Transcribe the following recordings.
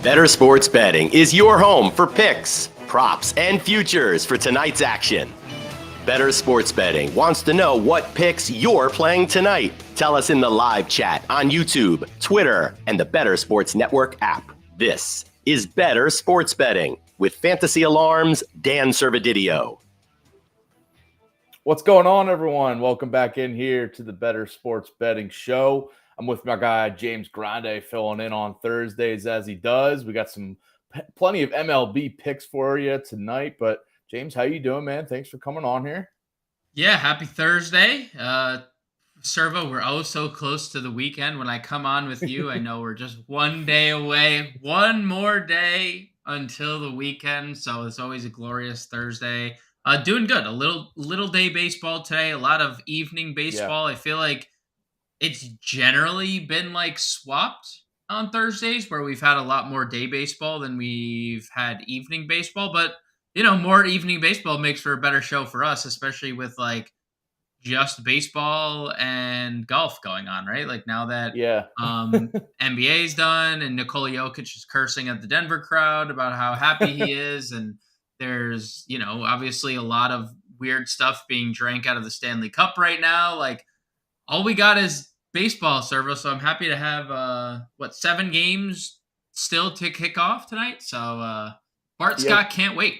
Bettor Sports Betting is your home for picks, props, and futures for tonight's action. Bettor Sports Betting wants to know what picks you're playing tonight. Tell us in the live chat on YouTube, Twitter, and the Bettor Sports Network app. This is Bettor Sports Betting with Fantasy Alarm's Dan Servodidio. What's going on, everyone? Welcome back in here to the Bettor Sports Betting Show. I'm with my guy, James Grande, filling in on Thursdays as he does. We got plenty of MLB picks for you tonight. But, James, how you doing, man? Thanks for coming on here. Yeah, happy Thursday. Servo, we're oh so close to the weekend. When I come on with you, I know we're just one day away, one more day until the weekend. So it's always a glorious Thursday. Doing good. A little day baseball today, a lot of evening baseball. Yeah. I feel like it's generally been like swapped on Thursdays where we've had a lot more day baseball than we've had evening baseball. But, you know, more evening baseball makes for a better show for us, especially with like just baseball and golf going on, right? Like now that NBA's done and Nikola Jokic is cursing at the Denver crowd about how happy he is. And there's, you know, obviously a lot of weird stuff being drank out of the Stanley Cup right now. Like all we got is baseball, Servo. So I'm happy to have, 7 games still to kick off tonight. So Bart Scott can't wait.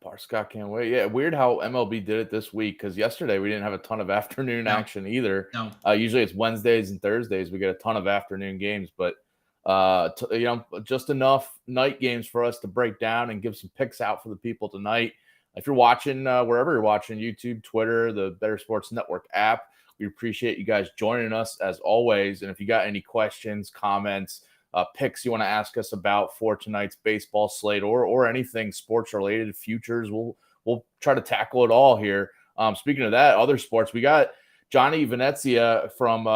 Bart Scott can't wait. Yeah, weird how MLB did it this week because yesterday we didn't have a ton of afternoon action either. No. Usually it's Wednesdays and Thursdays. We get a ton of afternoon games, but just enough night games for us to break down and give some picks out for the people tonight. If you're watching, wherever you're watching, YouTube, Twitter, the Bettor Sports Network app, we appreciate you guys joining us as always. And if you got any questions, comments, picks you want to ask us about for tonight's baseball slate or anything sports related, futures, we'll try to tackle it all here. Speaking of that, other sports, we got Johnny Venezia from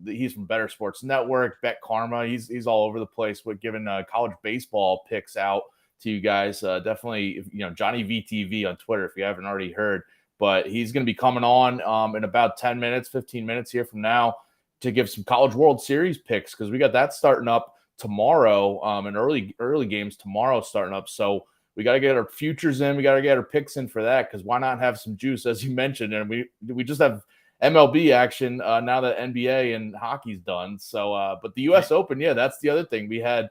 he's from Bettor Sports Network, Bet Karma. He's all over the place with giving college baseball picks out to you guys. Definitely, Johnny VTV on Twitter if you haven't already heard. But he's going to be coming on in about 10 minutes, 15 minutes here from now to give some College World Series picks because we got that starting up tomorrow and early games tomorrow starting up. So we got to get our futures in. We got to get our picks in for that because why not have some juice, as you mentioned? And we just have MLB action now that NBA and hockey's done. So, but the U.S. Open, that's the other thing. We had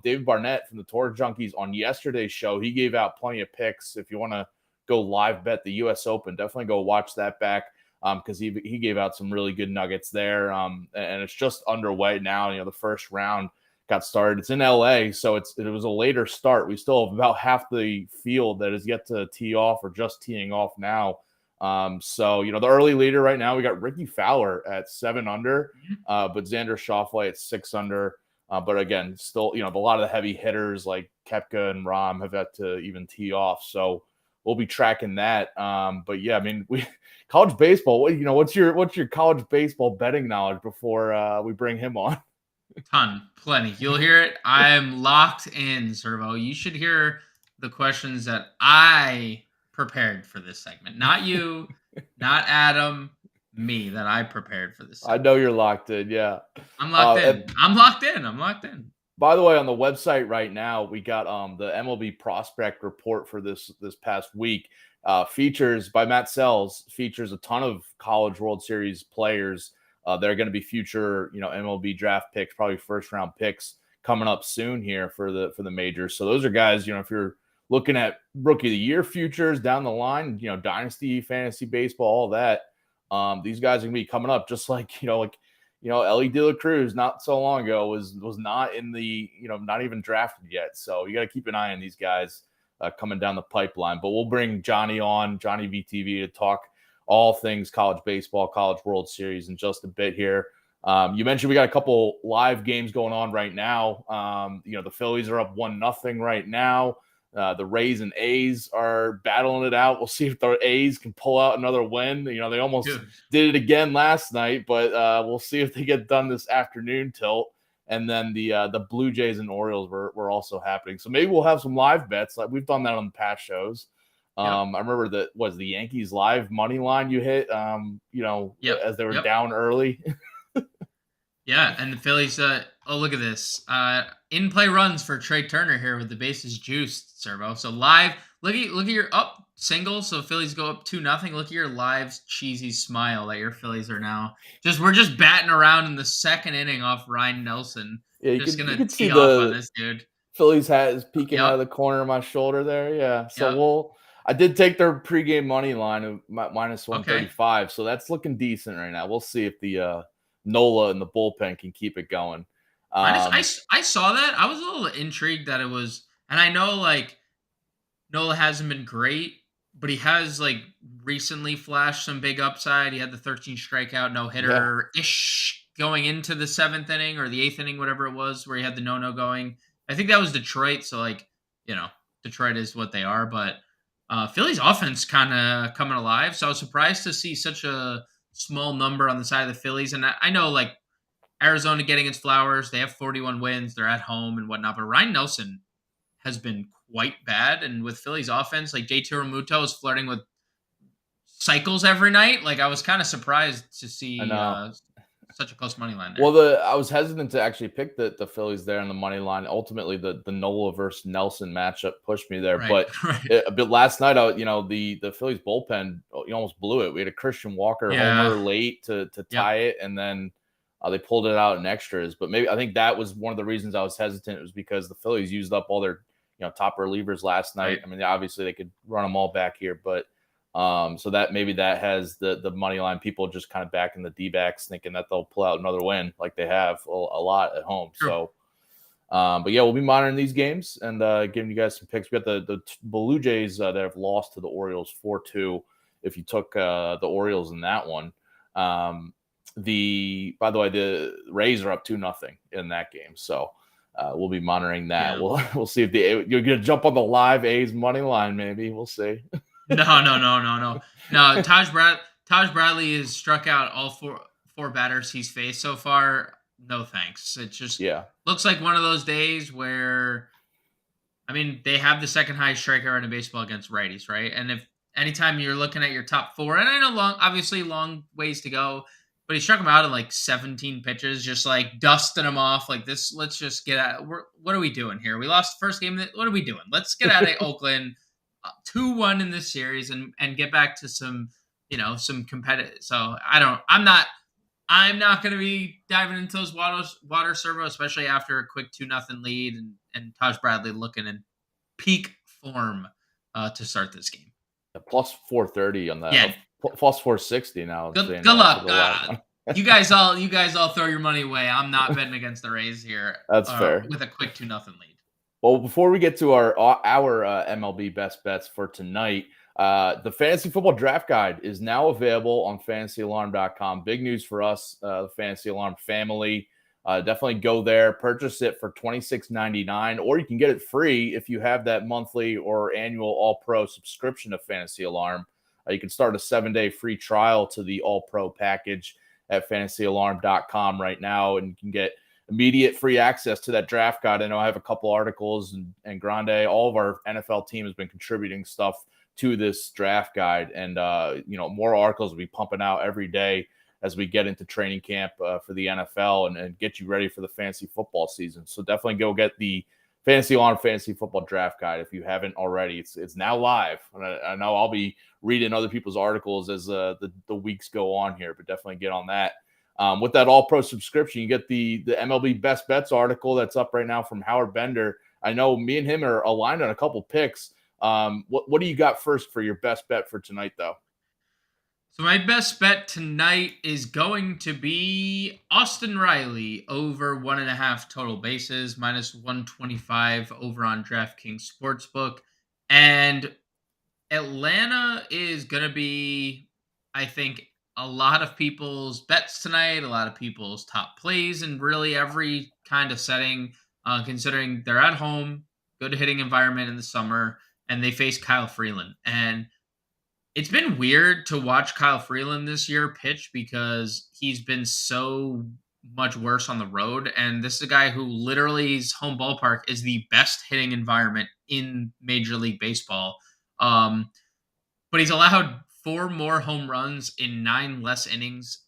David Barnett from the Tour Junkies on yesterday's show. He gave out plenty of picks. If you want to go live bet the U.S. Open, definitely go watch that back because he gave out some really good nuggets there. And it's just underway now. The first round got started. It's in L.A., so it was a later start. We still have about half the field that is yet to tee off or just teeing off now. So the early leader right now, we got Ricky Fowler at 7 under, but Xander Schauffele at 6 under. But again, still, a lot of the heavy hitters like Koepka and Rahm have yet to even tee off. So we'll be tracking that. But yeah, I mean, college baseball. What's your college baseball betting knowledge before we bring him on? Plenty. You'll hear it. I'm locked in, Servo. You should hear the questions that I prepared for this segment. Not you, not Adam, me. That I prepared for this segment. I know you're locked in. Yeah, I'm locked in. I'm locked in. By the way, on the website right now, we got the MLB prospect report for this past week. Features by Matt Sells, features a ton of College World Series players. They're going to be future, MLB draft picks, probably first round picks coming up soon here for the majors. So those are guys, if you're looking at rookie of the year futures down the line, dynasty, fantasy baseball, all that. These guys are going to be coming up just like Ellie De La Cruz not so long ago was not in the, not even drafted yet. So you got to keep an eye on these guys coming down the pipeline. But we'll bring Johnny on, Johnny VTV, to talk all things college baseball, College World Series in just a bit here. You mentioned we got a couple live games going on right now. The Phillies are up 1-0 right now. The Rays and A's are battling it out. We'll see if the A's can pull out another win. They almost did it again last night, but we'll see if they get done this afternoon tilt. And then the Blue Jays and Orioles were also happening. So maybe we'll have some live bets. Like we've done that on the past shows. I remember that was the Yankees live money line you hit, as they were down early. Yeah, and the Phillies. Oh, look at this. In play runs for Trey Turner here with the bases juiced, Servo. So live. Look at your up single. So Phillies go up 2-0. Look at your live cheesy smile that your Phillies are now. We're just batting around in the second inning off Ryan Nelson. Yeah, Just you gonna could see tee off on the this dude. Phillies hat is peeking out Yep. of the corner of my shoulder there. Yeah. So Yep. I did take their pregame money line of minus Okay. 135. So that's looking decent right now. We'll see if the Nola and the bullpen can keep it going. Um, I saw that. I was a little intrigued that it was, and I know like Nola hasn't been great, but he has like recently flashed some big upside. He had the 13 strikeout no yeah. hitter ish going into the seventh inning or the eighth inning, whatever it was, where he had the no going. I think that was Detroit. So like Detroit is what they are, but Philly's offense kind of coming alive. So I was surprised to see such a small number on the side of the Phillies, and I know like Arizona getting its flowers. They have 41 wins. They're at home and whatnot. But Ryan Nelson has been quite bad. And with Philly's offense, like JT Realmuto is flirting with cycles every night. Like I was kind of surprised to I see know. such a close money line there. Well, I was hesitant to actually pick the Phillies there on the money line. Ultimately, the Nola versus Nelson matchup pushed me there. Right, But right. but last night, the Phillies bullpen, you almost blew it. We had a Christian Walker Yeah. homer late to Yep. tie it, and then they pulled it out in extras. But maybe I think that was one of the reasons I was hesitant. It was because the Phillies used up all their top relievers last night. Right. I mean, obviously they could run them all back here, but so that maybe that has the money line people just kind of back in the D-backs thinking that they'll pull out another win like they have a lot at home. True. So, but yeah, we'll be monitoring these games and giving you guys some picks. We got the Blue Jays that have lost to the Orioles 4-2. If you took the Orioles in that one, by the way, the Rays are up 2-0 in that game. So. We'll be monitoring that. Yeah. We'll see if you're gonna jump on the live A's money line. Maybe we'll see. No. Taj Bradley has struck out all four batters he's faced so far. No thanks. It just Yeah. looks like one of those days where I mean, they have the second highest strikeout in baseball against righties, right? And if anytime you're looking at your top four, and I know obviously long ways to go, but he struck him out in like 17 pitches, just like dusting him off like this. Let's just get out. What are we doing here? We lost the first game. What are we doing? Let's get out of Oakland 2-1 in this series and get back to some, some competitive. So I'm not going to be diving into those water Servo, especially after a quick 2-0 lead and Taj Bradley looking in peak form to start this game. Plus 430 on that. Yeah. Plus 460 now. Good luck. You guys all throw your money away. I'm not betting against the Rays here. That's fair. With a quick 2-0 lead. Well, before we get to our MLB best bets for tonight, the fantasy football draft guide is now available on fantasyalarm.com. Big news for us, the Fantasy Alarm family. Definitely go there, purchase it for $26.99, or you can get it free if you have that monthly or annual All-Pro subscription to Fantasy Alarm. You can start a 7-day free trial to the All-Pro package at fantasyalarm.com right now, and you can get immediate free access to that draft guide. I know I have a couple articles and Grande, all of our NFL team has been contributing stuff to this draft guide. And, more articles will be pumping out every day as we get into training camp for the NFL and get you ready for the fantasy football season. So definitely go get the Fantasy Alarm Fantasy Football Draft Guide if you haven't already. It's now live. And I know I'll be reading other people's articles as the weeks go on here, but definitely get on that. With that All-Pro subscription, you get the MLB Best Bets article that's up right now from Howard Bender. I know me and him are aligned on a couple picks. What do you got first for your best bet for tonight, though? So my best bet tonight is going to be Austin Riley over 1.5 total bases, minus 125 over on DraftKings Sportsbook. And Atlanta is going to be, I think, a lot of people's bets tonight, a lot of people's top plays in really every kind of setting, considering they're at home, good hitting environment in the summer, and they face Kyle Freeland. And it's been weird to watch Kyle Freeland this year pitch because he's been so much worse on the road. And this is a guy who literally his home ballpark is the best hitting environment in Major League Baseball. But he's allowed 4 more home runs in 9 less innings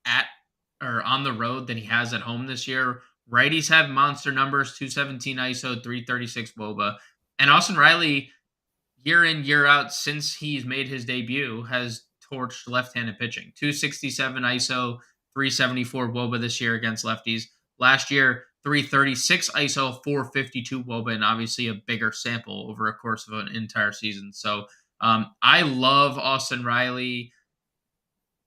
at or on the road than he has at home this year. Righties have monster numbers: 217 ISO, 336 WOBA, and Austin Riley, year in, year out, since he's made his debut, has torched left-handed pitching. 267 ISO, 374 WOBA this year against lefties. Last year, 336 ISO, 452 WOBA, and obviously a bigger sample over a course of an entire season. So I love Austin Riley.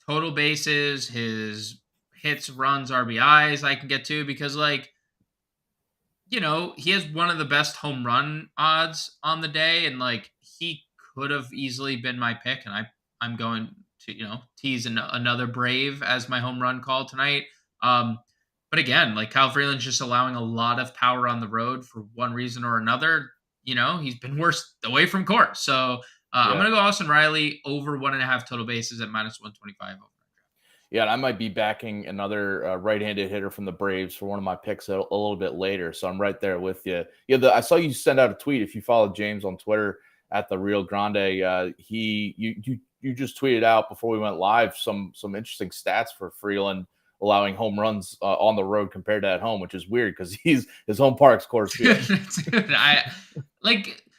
Total bases, his hits, runs, RBIs I can get to, because he has one of the best home run odds on the day, and he could have easily been my pick, and I'm going to tease another Brave as my home run call tonight. But again, Kyle Freeland's just allowing a lot of power on the road for one reason or another. He's been worse away from court, so I'm gonna go Austin Riley over 1.5 total bases at -125. Yeah, and I might be backing another right-handed hitter from the Braves for one of my picks a little bit later. So I'm right there with you. Yeah, I saw you send out a tweet. If you follow James on Twitter at the Real Grande, you just tweeted out before we went live some interesting stats for Freeland allowing home runs on the road compared to at home, which is weird because his home park's Coors Field. Dude, I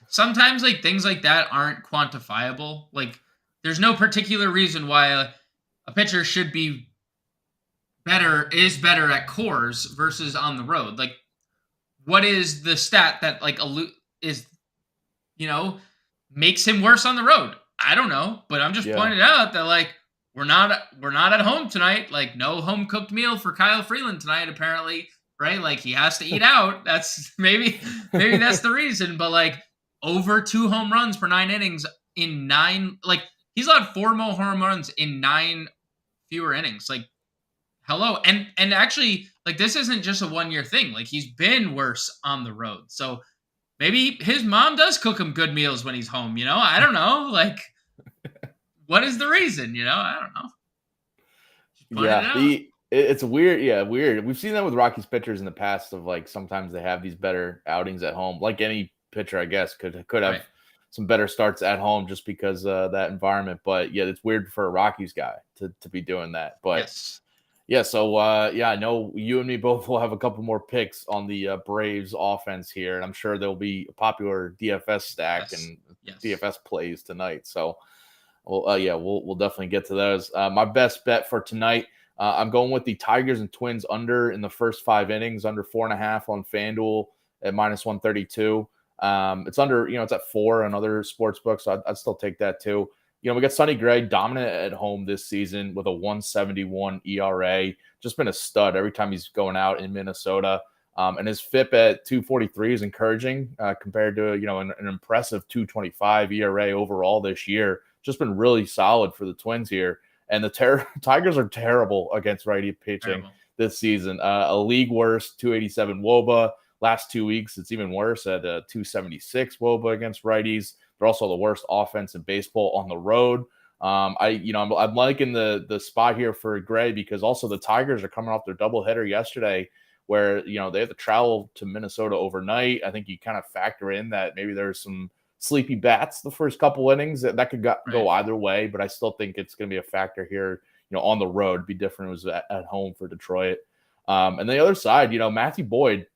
sometimes things like that aren't quantifiable. There's no particular reason why a pitcher should be better at Coors versus on the road. What is the stat that is makes him worse on the road? I don't know, but I'm just pointing out that we're not at home tonight. No home cooked meal for Kyle Freeland tonight, apparently, right? He has to eat out. That's maybe that's the reason. But over 2 home runs per 9 innings in 9. He's allowed 4 more home runs in 9 fewer innings. Hello. And actually, this isn't just a 1-year thing. He's been worse on the road. So maybe his mom does cook him good meals when he's home. I don't know. What is the reason? I don't know. Yeah, it's weird. Yeah, weird. We've seen that with Rockies pitchers in the past of sometimes they have these better outings at home. Any pitcher, I guess, could have some better starts at home just because that environment. But yeah, it's weird for a Rockies guy to be doing that. But yes. Yeah, so I know you and me both will have a couple more picks on the Braves offense here, and I'm sure there'll be a popular DFS stack and DFS plays tonight. So we'll definitely get to those. My best bet for tonight, I'm going with the Tigers and Twins under in the first 5 innings, under 4.5 on FanDuel at -132. It's under, it's at 4 on other sports books. So I'd still take that too. We got Sonny Gray dominant at home this season with a 1.71 ERA. Just been a stud every time he's going out in Minnesota. And his FIP at 2.43 is encouraging compared to, an impressive 2.25 ERA overall this year. Just been really solid for the Twins here. And the Tigers are terrible against righty pitching this season. A league worst 287 WOBA. Last 2 weeks, it's even worse at 276 WOBA against righties. They're also the worst offense in baseball on the road. I'm liking the spot here for Gray because also the Tigers are coming off their doubleheader yesterday where, they have to travel to Minnesota overnight. I think you kind of factor in that maybe there's some sleepy bats the first couple innings that could go either way, but I still think it's going to be a factor here, on the road. It'd be different if it was at home for Detroit. And the other side, Matthew Boyd,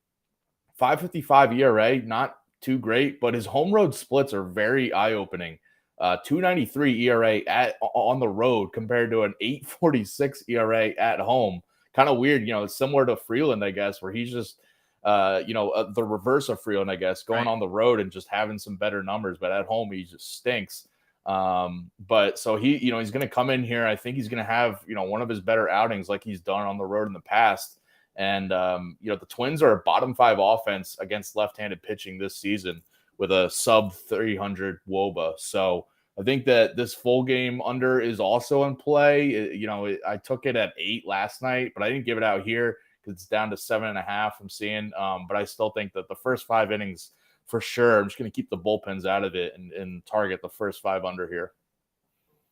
5.55 ERA, not too great, but his home road splits are very eye-opening. 2.93 ERA on the road compared to an 8.46 ERA at home. Kind of weird, it's similar to Freeland, I guess, where he's just, the reverse of Freeland, I guess, going on the road and just having some better numbers, but at home he just stinks. But so he's going to come in here. I think he's going to have, one of his better outings like he's done on the road in the past. And, the Twins are a bottom 5 offense against left-handed pitching this season with a sub 300 WOBA. So I think that this full game under is also in play. I took it at 8 last night, but I didn't give it out here because it's down to 7.5 I'm seeing. But I still think that the first 5 innings for sure, I'm just going to keep the bullpens out of it and target the first 5 under here.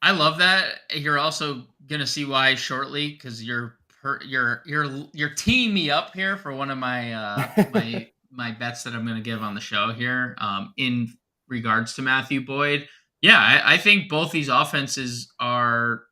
I love that. You're also going to see why shortly because you're teeing me up here for one of my my bets that I'm going to give on the show here in regards to Matthew Boyd. Yeah, I think both these offenses are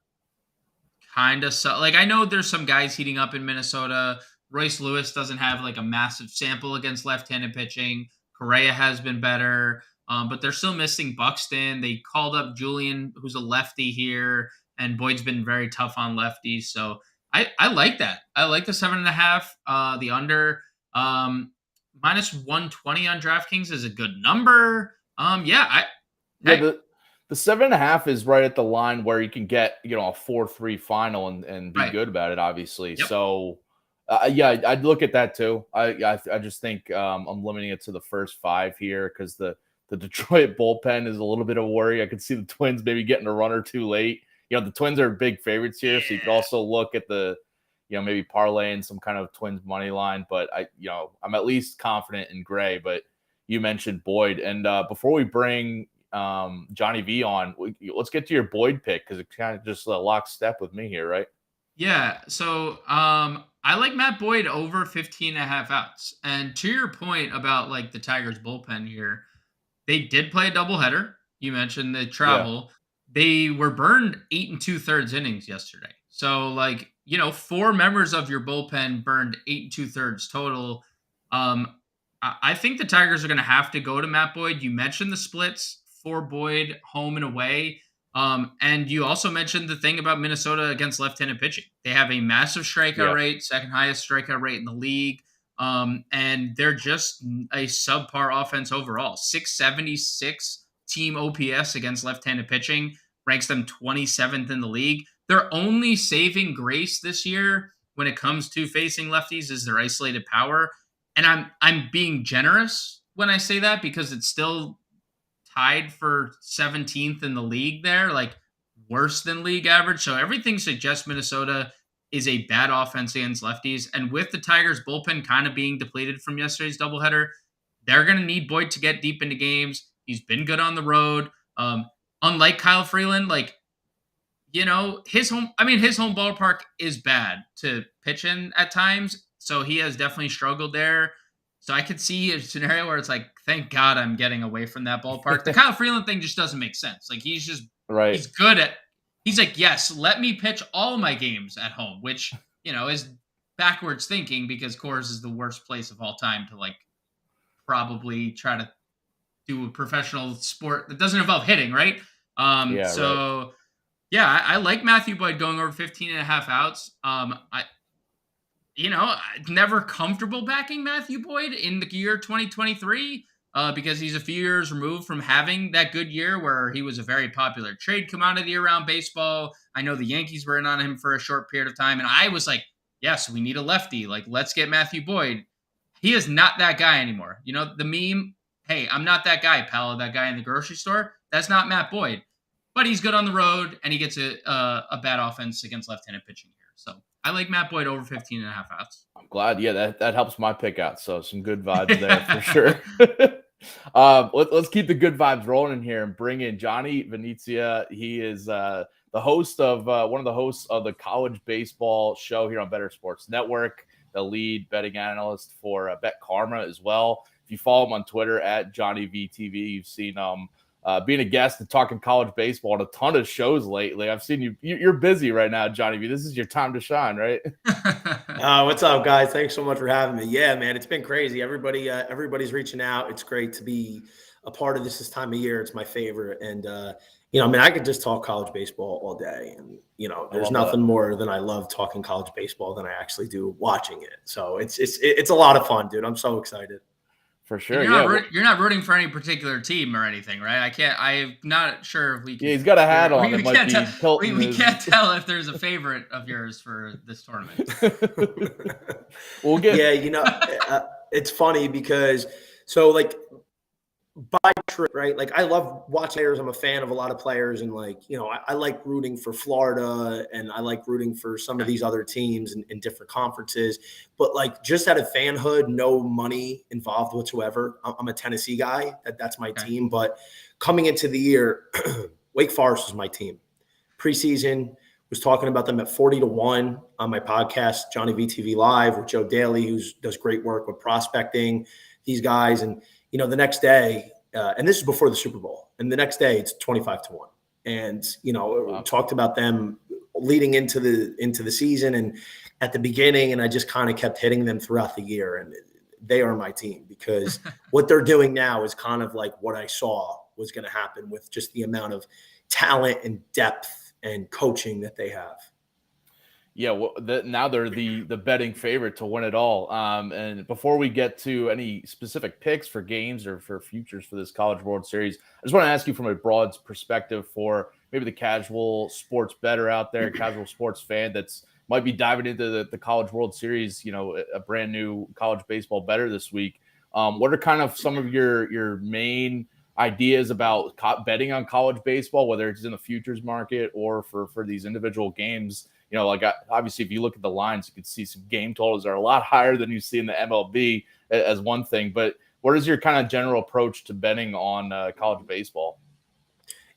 kind of like I know there's some guys heating up in Minnesota. Royce Lewis doesn't have like a massive sample against left-handed pitching. Correa has been better, but they're still missing Buxton. They called up Julian, who's a lefty here, and Boyd's been very tough on lefties. So I like that. I like the 7.5. The under minus 120 on DraftKings is a good number. Yeah, the 7.5 is right at the line where you can get, a 4-3 final and be good about it, obviously. Yep. So, I'd look at that too. I just think I'm limiting it to the first 5 here because the Detroit bullpen is a little bit of a worry. I could see the Twins maybe getting a runner too late. The Twins are big favorites here, so you could also look at the, maybe parlaying some kind of Twins money line. But I'm at least confident in Gray. But you mentioned Boyd, and before we bring Johnny V on, let's get to your Boyd pick because it kind of just lockstep with me here, right? Yeah. So I like Matt Boyd over 15.5 outs. And to your point about like the Tigers bullpen here, they did play a doubleheader. You mentioned the travel. Yeah. They were burned 8 2/3 innings yesterday. So 4 members of your bullpen burned 8 2/3 total. I think the Tigers are going to have to go to Matt Boyd. You mentioned the splits for Boyd home and away. And you also mentioned the thing about Minnesota against left-handed pitching. They have a massive strikeout rate, second highest strikeout rate in the league. And they're just a subpar offense overall. 676 team OPS against left-handed pitching ranks them 27th in the league. Their only saving grace this year when it comes to facing lefties is their isolated power. And I'm being generous when I say that because it's still tied for 17th in the league there, like worse than league average. So everything suggests Minnesota is a bad offense against lefties. And with the Tigers bullpen kind of being depleted from yesterday's doubleheader, they're going to need Boyd to get deep into games. He's been good on the road. Unlike Kyle Freeland, his home ballpark is bad to pitch in at times. So he has definitely struggled there. So I could see a scenario where it's like, thank God I'm getting away from that ballpark. The Kyle Freeland thing just doesn't make sense. Like he's just right. He's like, yes, let me pitch all my games at home, which, is backwards thinking because Coors is the worst place of all time to probably try to do a professional sport that doesn't involve hitting. Right. I like Matthew Boyd going over 15.5 outs. Never comfortable backing Matthew Boyd in the year 2023 because he's a few years removed from having that good year where he was a very popular trade commodity around baseball. I know the Yankees were in on him for a short period of time, and I was like, yes, we need a lefty. Let's get Matthew Boyd. He is not that guy anymore. The meme, hey, I'm not that guy, pal, that guy in the grocery store. That's not Matt Boyd. But he's good on the road, and he gets a bad offense against left-handed pitching here. So I like Matt Boyd over 15.5 outs. I'm glad. Yeah, that helps my pick out. So some good vibes there for sure. Let's keep the good vibes rolling in here and bring in Johnny Venezia. He is the host of one of the hosts of the college baseball show here on Bettor Sports Network, the lead betting analyst for Bet Karma as well. If you follow him on Twitter at JohnnyVTV, you've seen being a guest and talking college baseball on a ton of shows lately. I've seen you're busy right now, Johnny V. This is your time to shine, right? What's up, guys? Thanks so much for having me. Yeah, man, it's been crazy. Everybody's reaching out. It's great to be a part of this time of year. It's my favorite. And, I could just talk college baseball all day. And, there's nothing more than I love talking college baseball than I actually do watching it. So it's a lot of fun, dude. I'm so excited. For sure. You're not rooting for any particular team or anything, right? I'm not sure if we can. Yeah, he's got a hat on. We can't tell if there's a favorite of yours for this tournament. We'll get. Yeah, it's funny because by trip, right? I love watching players. I'm a fan of a lot of players, and I like rooting for Florida, and I like rooting for some of these other teams in different conferences. But just out of fanhood, no money involved whatsoever. I'm a Tennessee guy. That's my team. But coming into the year, Wake Forest was my team. Preseason was talking about them at 40-1 on my podcast, Johnny VTV Live, with Joe Daly, who does great work with prospecting these guys. And the next day, and this is before the Super Bowl, and the next day it's 25-1. And, wow. Talked about them leading into the season and at the beginning, and I just kind of kept hitting them throughout the year. And they are my team because what they're doing now is kind of like what I saw was going to happen with just the amount of talent and depth and coaching that they have. Yeah, well, now they're the betting favorite to win it all. And before we get to any specific picks for games or for futures for this College World Series, I just want to ask you from a broad perspective for maybe the casual sports bettor out there, casual sports fan that's might be diving into the College World Series, a brand new college baseball bettor this week. What are kind of some of your main ideas about betting on college baseball, whether it's in the futures market or for these individual games? Obviously, if you look at the lines, you can see some game totals are a lot higher than you see in the MLB as one thing. But what is your kind of general approach to betting on college baseball?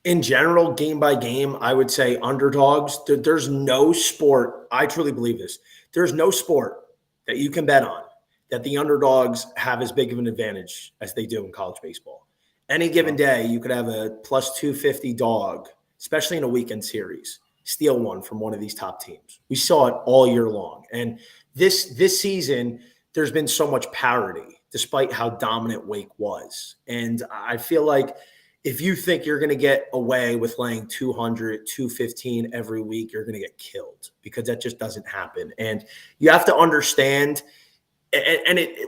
In general, game by game, I would say underdogs. There's no sport. I truly believe this. There's no sport that you can bet on that the underdogs have as big of an advantage as they do in college baseball. Any given day, you could have a plus 250 dog, especially in a weekend series, steal one from one of these top teams. We saw it all year long. And this season, there's been so much parity, despite how dominant Wake was. And I feel like if you think you're going to get away with laying 200, 215 every week, you're going to get killed because that just doesn't happen. And you have to understand,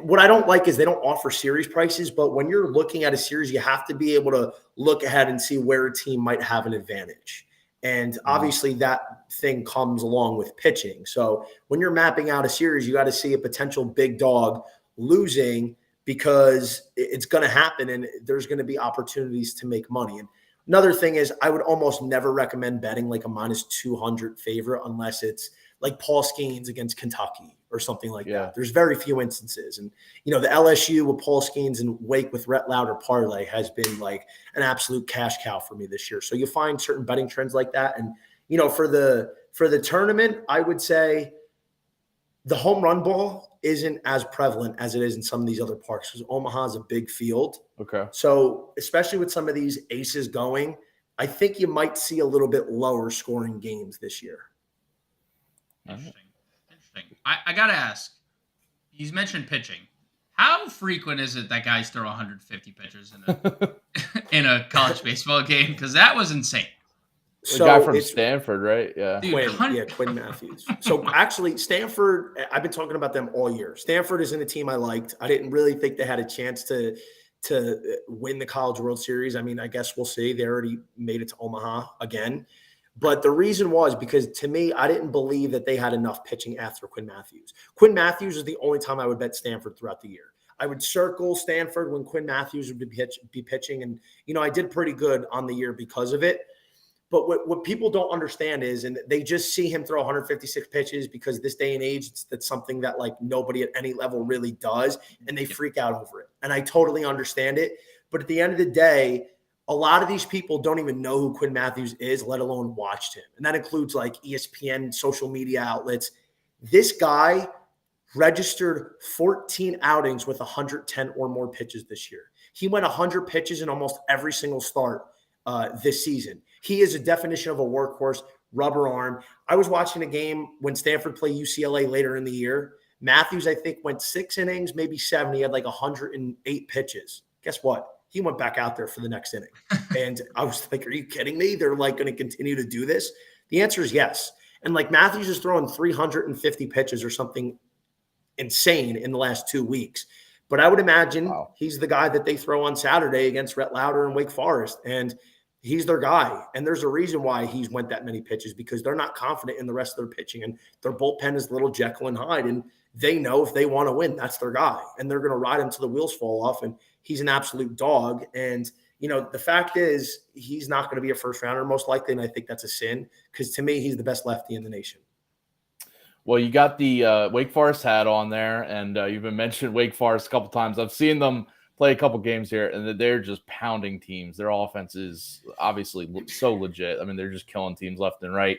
what I don't like is they don't offer series prices, but when you're looking at a series, you have to be able to look ahead and see where a team might have an advantage. And obviously that thing comes along with pitching. So when you're mapping out a series, you got to see a potential big dog losing because it's going to happen and there's going to be opportunities to make money. And another thing is I would almost never recommend betting like a minus 200 favorite unless it's like Paul Skeens against Kentucky or something like that. There's very few instances. And, the LSU with Paul Skeens and Wake with Rhett Lauder parlay has been like an absolute cash cow for me this year. So you find certain betting trends like that. And, for the tournament, I would say the home run ball isn't as prevalent as it is in some of these other parks because Omaha is a big field. Okay. So especially with some of these aces going, I think you might see a little bit lower scoring games this year. Interesting. I got to ask, you mentioned pitching. How frequent is it that guys throw 150 pitches in a college baseball game? Because that was insane. The guy from Stanford, right? Yeah. Dude, Quinn Matthews. So actually, Stanford, I've been talking about them all year. Stanford isn't a team I liked. I didn't really think they had a chance to win the College World Series. I mean, I guess we'll see. They already made it to Omaha again. But the reason was because to me, I didn't believe that they had enough pitching after Quinn Matthews. Quinn Matthews is the only time I would bet Stanford throughout the year. I would circle Stanford when Quinn Matthews would be pitching. And, I did pretty good on the year because of it. But what people don't understand is, and they just see him throw 156 pitches because this day and age, that's something that like nobody at any level really does. And they freak out over it. And I totally understand it. But at the end of the day, a lot of these people don't even know who Quinn Matthews is, let alone watched him. And that includes like ESPN, social media outlets. This guy registered 14 outings with 110 or more pitches this year. He went 100 pitches in almost every single start this season. He is a definition of a workhorse, rubber arm. I was watching a game when Stanford played UCLA later in the year. Matthews, I think, went 6 innings, maybe 7. He had like 108 pitches. Guess what? He went back out there for the next inning. And I was like, are you kidding me? They're like going to continue to do this? The answer is yes. And like Matthews is throwing 350 pitches or something insane in the last 2 weeks. But I would imagine he's the guy that they throw on Saturday against Rhett Lauder and Wake Forest. And he's their guy. And there's a reason why he's went that many pitches because they're not confident in the rest of their pitching. And their bullpen is little Jekyll and Hyde. And they know if they want to win, that's their guy. And they're going to ride him till the wheels fall off. And he's an absolute dog. And, the fact is he's not going to be a first rounder most likely. And I think that's a sin because to me, he's the best lefty in the nation. Well, you got the Wake Forest hat on there, and you've been mentioned Wake Forest a couple times. I've seen them play a couple games here, and they're just pounding teams. Their offense is obviously so legit. I mean, they're just killing teams left and right.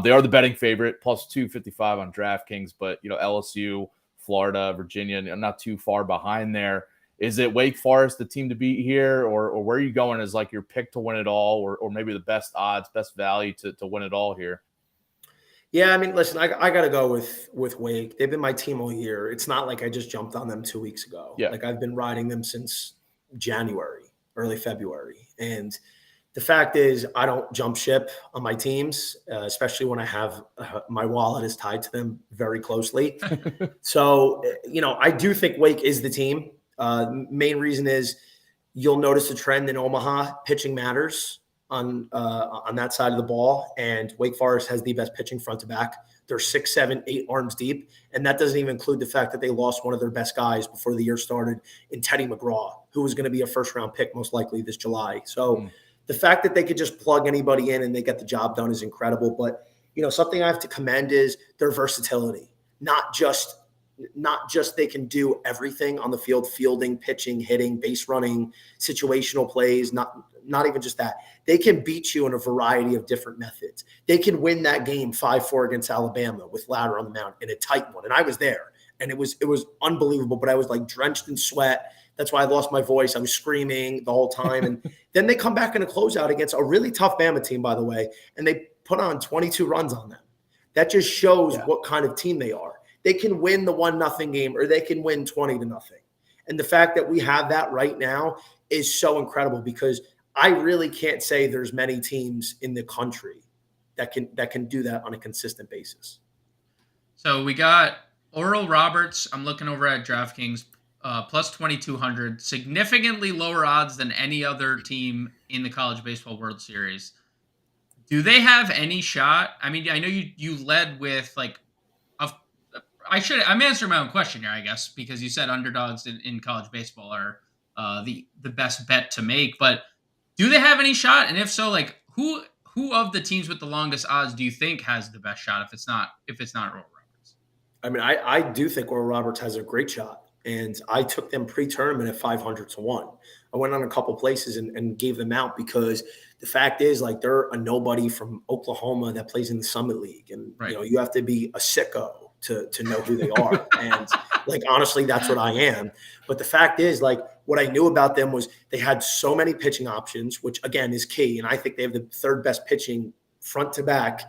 They are the betting favorite, plus 255 on DraftKings, but, LSU, Florida, Virginia, not too far behind there. Is it Wake Forest, the team to beat here, or where are you going as like your pick to win it all, or maybe the best odds, best value to win it all here? Yeah, I mean, listen, I got to go with Wake. They've been my team all year. It's not like I just jumped on them 2 weeks ago. Yeah. Like I've been riding them since January, early February. And the fact is, I don't jump ship on my teams, especially when I have my wallet is tied to them very closely. So, I do think Wake is the team. Main reason is you'll notice a trend in Omaha. Pitching matters on that side of the ball, and Wake Forest has the best pitching front to back. They're 6, 7, 8 arms deep, and that doesn't even include the fact that they lost one of their best guys before the year started in Teddy McGraw, who was going to be a first-round pick most likely this July. So the fact that they could just plug anybody in and they get the job done is incredible. But something I have to commend is their versatility. Not just they can do everything on the field: fielding, pitching, hitting, base running, situational plays. Not even just that. They can beat you in a variety of different methods. They can win that game 5-4 against Alabama with Louder on the mound in a tight one. And I was there, and it was unbelievable. But I was like drenched in sweat. That's why I lost my voice. I was screaming the whole time. And then they come back in a closeout against a really tough Bama team, by the way, and they put on 22 runs on them. That just shows what kind of team they are. They can win the 1-0 game, or they can win 20-0. And the fact that we have that right now is so incredible, because I really can't say there's many teams in the country that can do that on a consistent basis. So we got Oral Roberts. I'm looking over at DraftKings, plus 2,200, significantly lower odds than any other team in the College Baseball World Series. Do they have any shot? I mean, I know you led with I'm answering my own question here, I guess, because you said underdogs in college baseball are the best bet to make. But do they have any shot? And if so, who of the teams with the longest odds do you think has the best shot if it's not Oral Roberts? I mean, I do think Oral Roberts has a great shot. And I took them pre-tournament at 500-1. I went on a couple places and gave them out, because the fact is, they're a nobody from Oklahoma that plays in the Summit League. And, you have to be a sicko to know who they are. And honestly, that's what I am. But the fact is, what I knew about them was they had so many pitching options, which again is key. And I think they have the third best pitching front to back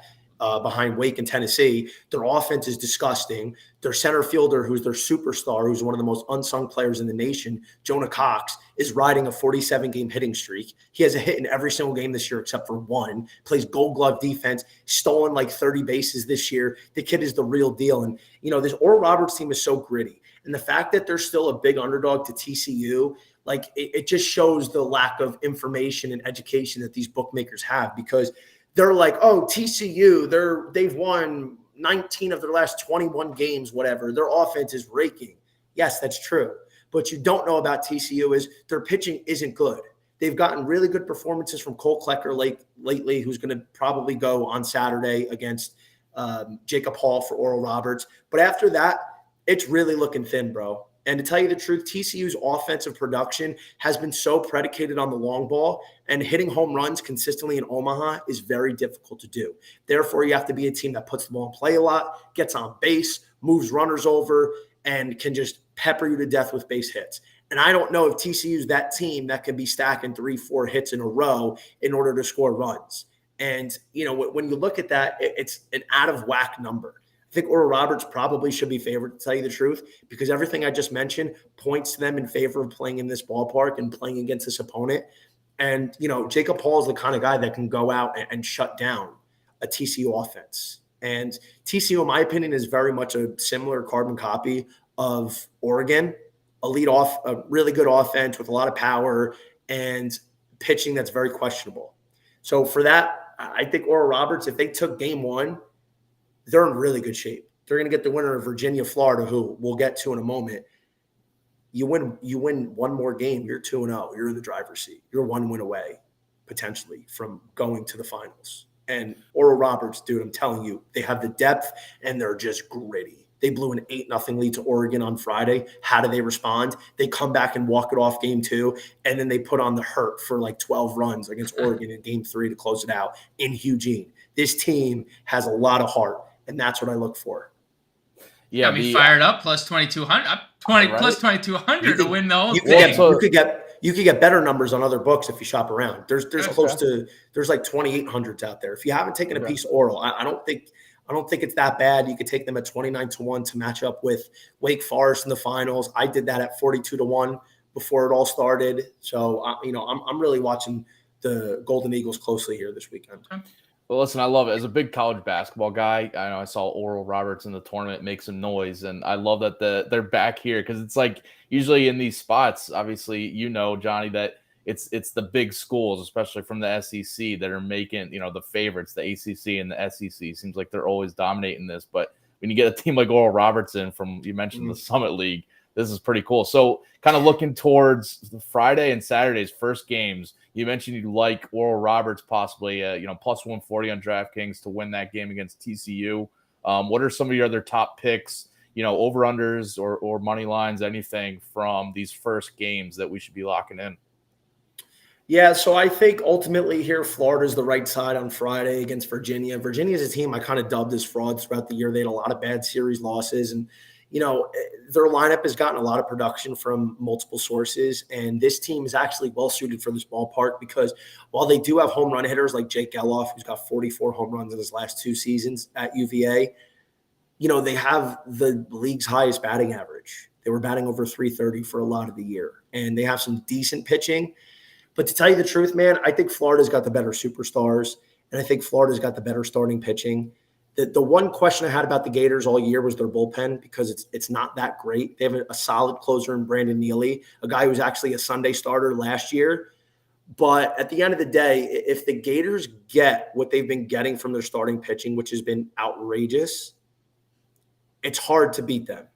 behind Wake and Tennessee. Their offense is disgusting. Their center fielder, who's their superstar, who's one of the most unsung players in the nation, Jonah Cox, is riding a 47-game hitting streak. He has a hit in every single game this year except for one. Plays Gold Glove defense, stolen 30 bases this year. The kid is the real deal. And, this Oral Roberts team is so gritty. And the fact that they're still a big underdog to TCU, it just shows the lack of information and education that these bookmakers have, because they're like, oh, TCU, they've won 19 of their last 21 games, whatever. Their offense is raking. Yes, that's true. But you don't know about TCU is their pitching isn't good. They've gotten really good performances from Cole Klecker lately, who's going to probably go on Saturday against Jacob Hall for Oral Roberts. But after that, it's really looking thin, bro. And to tell you the truth, TCU's offensive production has been so predicated on the long ball, and hitting home runs consistently in Omaha is very difficult to do. Therefore, you have to be a team that puts the ball in play a lot, gets on base, moves runners over, and can just pepper you to death with base hits. And I don't know if TCU's that team that can be stacking 3-4 hits in a row in order to score runs. And, when you look at that, it's an out-of-whack number. I think Oral Roberts probably should be favored, to tell you the truth, because everything I just mentioned points to them in favor of playing in this ballpark and playing against this opponent. And, Jacob Hall is the kind of guy that can go out and shut down a TCU offense. And TCU, in my opinion, is very much a similar carbon copy of Oregon, a really good offense with a lot of power and pitching that's very questionable. So for that, I think Oral Roberts, if they took game one, they're in really good shape. They're going to get the winner of Virginia, Florida, who we'll get to in a moment. You win one more game, you're 2-0. You're in the driver's seat. You're one win away, potentially, from going to the finals. And Oral Roberts, dude, I'm telling you, they have the depth, and they're just gritty. They blew an 8-0 lead to Oregon on Friday. How do they respond? They come back and walk it off game 2, and then they put on the hurt for 12 runs against Oregon in game 3 to close it out in Eugene. This team has a lot of heart. And that's what I look for. Yeah, got me fired up. Plus 2,200, plus 2,200 to win the whole thing. You could get better numbers on other books if you shop around. There's close to 2,800s out there. If you haven't taken a piece of Oral, I don't think I don't think it's that bad. You could take them at 29-1 to match up with Wake Forest in the finals. I did that at 42-1 before it all started. So, I'm really watching the Golden Eagles closely here this weekend. Okay. Well, listen, I love it. As a big college basketball guy, I know I saw Oral Roberts in the tournament make some noise, and I love that they're back here because it's like usually in these spots, obviously, Johnny, that it's the big schools, especially from the SEC, that are making, the favorites, the ACC and the SEC. Seems like they're always dominating this. But when you get a team like Oral Robertson from, you mentioned the Summit League, this is pretty cool. So kind of looking towards the Friday and Saturday's first games, you mentioned you like Oral Roberts possibly, plus 140 on DraftKings to win that game against TCU. What are some of your other top picks, over-unders or money lines, anything from these first games that we should be locking in? Yeah, so I think ultimately here, Florida's the right side on Friday against Virginia. Virginia's a team I kind of dubbed as frauds throughout the year. They had a lot of bad series losses, and their lineup has gotten a lot of production from multiple sources, and this team is actually well suited for this ballpark because while they do have home run hitters like Jake Geloff, who's got 44 home runs in his last 2 seasons at UVA, they have the league's highest batting average. They were batting over 330 for a lot of the year, and they have some decent pitching. But to tell you the truth, man, I think Florida's got the better superstars, and I think Florida's got the better starting pitching. The one question I had about the Gators all year was their bullpen because it's not that great. They have a solid closer in Brandon Neely, a guy who was actually a Sunday starter last year. But at the end of the day, if the Gators get what they've been getting from their starting pitching, which has been outrageous, it's hard to beat them.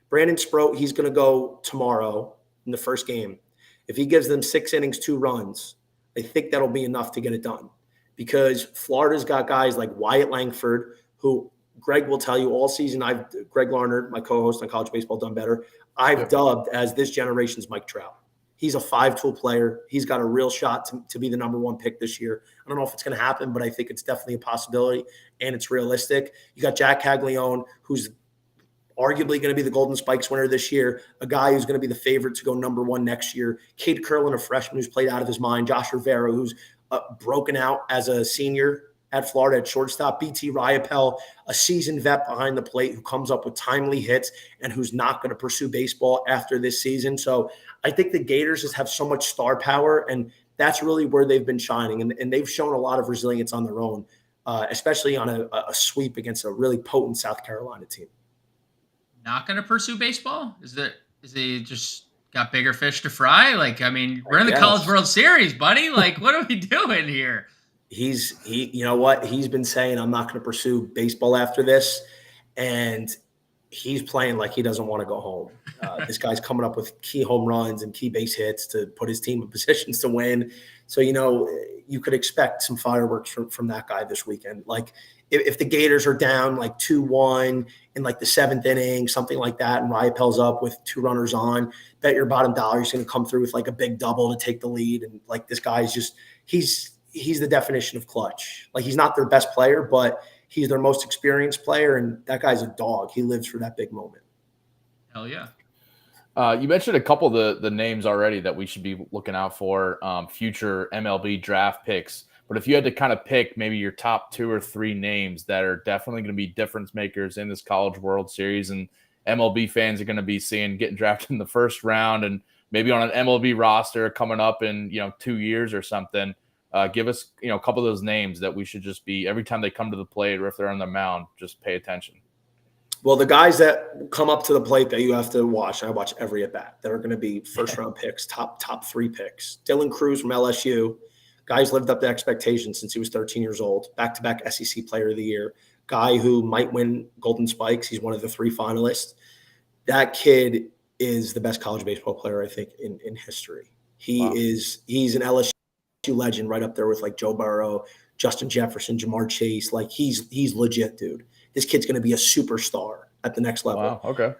Brandon Sproat, he's going to go tomorrow in the first game. If he gives them 6 innings, 2 runs, I think that'll be enough to get it done because Florida's got guys like Wyatt Langford, who Greg will tell you all season, Greg Larner, my co-host on College Baseball Done Better, I've dubbed as this generation's Mike Trout. He's a 5-tool player. He's got a real shot to be the number 1 pick this year. I don't know if it's going to happen, but I think it's definitely a possibility, and it's realistic. You got Jack Caglione, who's arguably going to be the Golden Spikes winner this year, a guy who's going to be the favorite to go number 1 next year. Cade Curlin, a freshman who's played out of his mind. Josh Rivera, who's broken out as a senior at Florida at shortstop. BT Riopel, a seasoned vet behind the plate who comes up with timely hits and who's not going to pursue baseball after this season. So I think the Gators just have so much star power, and that's really where they've been shining. And they've shown a lot of resilience on their own, especially on a sweep against a really potent South Carolina team. Not going to pursue baseball? Is he just got bigger fish to fry? We're in the College World Series, buddy. What are we doing here? You know what? He's been saying, I'm not going to pursue baseball after this. And he's playing like he doesn't want to go home. This guy's coming up with key home runs and key base hits to put his team in positions to win. So, you could expect some fireworks from that guy this weekend. If the Gators are down 2-1 in the 7th inning, something like that, and Riopel's up with 2 runners on, bet your bottom dollar he's going to come through with a big double to take the lead. And this guy's just he's the definition of clutch. He's not their best player, but he's their most experienced player, and that guy's a dog. He lives for that big moment. Hell yeah. You mentioned a couple of the names already that we should be looking out for, future MLB draft picks. But if you had to kind of pick maybe your top 2 or 3 names that are definitely going to be difference makers in this College World Series, and MLB fans are going to be seeing getting drafted in the first round and maybe on an MLB roster coming up in 2 years or something, give us a couple of those names that we should just be, every time they come to the plate or if they're on the mound, just pay attention. Well, the guys that come up to the plate that you have to watch, I watch every at bat, that are going to be first round picks, top 3 picks. Dylan Cruz from LSU. Guy's lived up to expectations since he was 13 years old. Back-to-back SEC Player of the Year. Guy who might win Golden Spikes. He's one of the 3 finalists. That kid is the best college baseball player, I think, in history. He's an LSU legend right up there with Joe Burrow, Justin Jefferson, Jamar Chase. He's legit, dude. This kid's going to be a superstar at the next level. Wow, okay.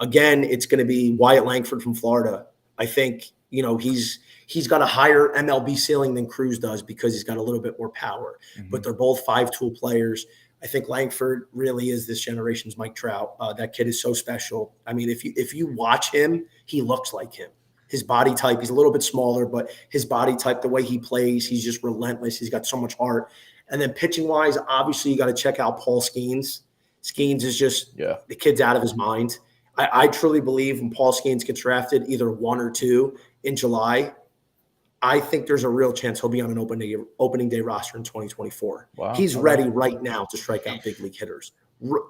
Again, it's going to be Wyatt Langford from Florida. I think, he's got a higher MLB ceiling than Cruz does because he's got a little bit more power. Mm-hmm. But they're both 5-tool players. I think Langford really is this generation's Mike Trout. That kid is so special. If you watch him, he looks like him. His body type, he's a little bit smaller, but his body type, the way he plays, he's just relentless. He's got so much heart. And then pitching wise, obviously you got to check out Paul Skeens. Skeens is just the kid's out of his mind. I truly believe when Paul Skeens gets drafted, either 1 or 2 in July, I think there's a real chance he'll be on an opening day roster in 2024. Wow. He's ready right now to strike out big league hitters.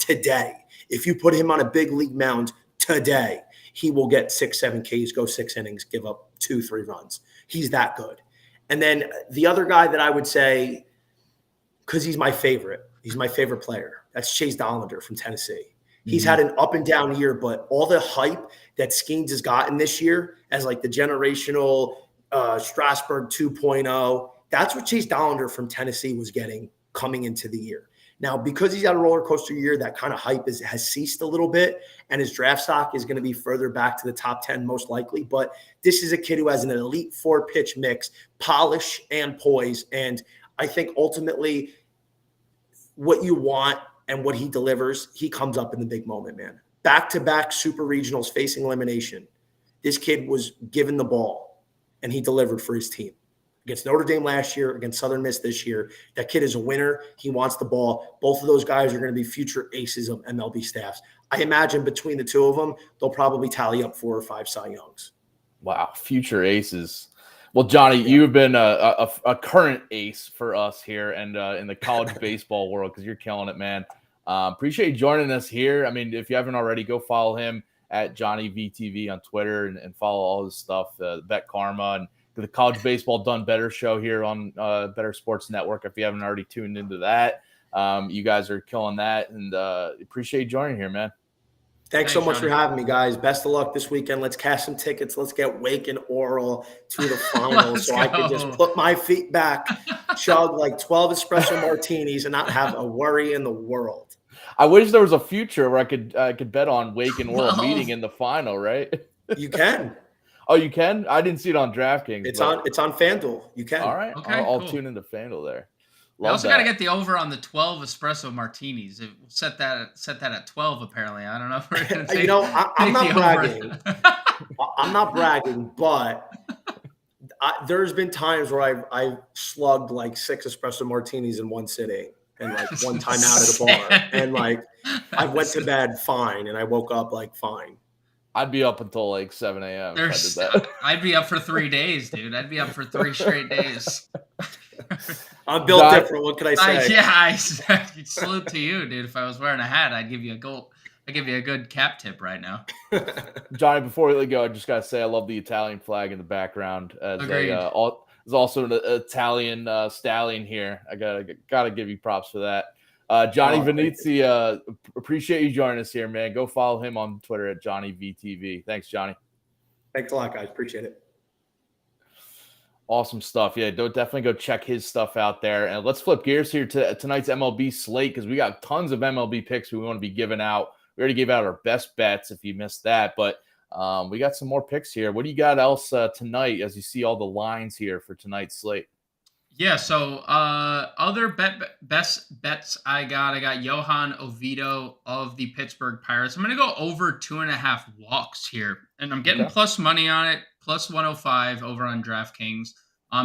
Today, if you put him on a big league mound today, he will get 6-7 Ks, go 6 innings, give up 2-3 runs. He's that good. And then the other guy that I would say, because he's my favorite player, that's Chase Dollander from Tennessee. He's had an up and down year, but all the hype that Skeens has gotten this year as like the generational Strasburg 2.0, that's what Chase Dollander from Tennessee was getting coming into the year. Now, because he's had a roller coaster year, that kind of hype has ceased a little bit, and his draft stock is going to be further back to the top 10 most likely. But this is a kid who has an elite 4-pitch mix, polish and poise, and I think ultimately what you want and what he delivers, he comes up in the big moment, man. Back-to-back super regionals facing elimination. This kid was given the ball, and he delivered for his team. Against Notre Dame last year, against Southern Miss this year. That kid is a winner. He wants the ball. Both of those guys are going to be future aces of MLB staffs. I imagine between the two of them, they'll probably tally up 4 or 5 Cy Youngs. Wow, future aces. Well, Johnny, you've been a current ace for us here and in the college baseball world because you're killing it, man. Appreciate you joining us here. I mean, if you haven't already, go follow him at Johnny VTV on Twitter and follow all his stuff, Bet Karma and the College Baseball Done Better show here on Better Sports Network. If you haven't already tuned into that, you guys are killing that, and appreciate you joining here, man. Thanks so much for having me, guys. Best of luck this weekend. Let's cash some tickets. Let's get Wake and Oral to the finals so I can just put my feet back, chug like 12 espresso martinis, and not have a worry in the world. I wish there was a future where I could bet on Wake and Oral meeting in the final, right? You can. Oh, you can? I didn't see it on DraftKings. It's on FanDuel. You can. All right. Okay, I'll tune into FanDuel there. We also got to get the over on the 12 espresso martinis. We'll set that at 12. Apparently, I don't know if we're going to take. I'm not bragging. I'm not bragging, but there's been times where I've slugged like 6 espresso martinis in one sitting, and like one time out at a bar, and like I went to bed fine, and I woke up like fine. I'd be up until like 7 a.m. if I did that. I'd be up for 3 days, dude. I'd be up for 3 straight days. I'm built different. What can I say? I salute to you, dude. If I was wearing a hat, I'd give you a good cap tip right now. Johnny, before we go, I just gotta say I love the Italian flag in the background. As there's also an Italian stallion here. I gotta give you props for that. Johnny Venezia, appreciate you joining us here, man. Go follow him on Twitter at JohnnyVTV. Thanks, Johnny. Thanks a lot, guys. Appreciate it. Awesome stuff. Yeah, definitely go check his stuff out there. And let's flip gears here to tonight's MLB slate because we got tons of MLB picks we want to be giving out. We already gave out our best bets if you missed that, but we got some more picks here. What do you got else tonight as you see all the lines here for tonight's slate? Yeah, so other best bets I got Johan Oviedo of the Pittsburgh Pirates. I'm going to go over 2.5 walks here, and I'm getting plus money on it, plus 105 over on DraftKings.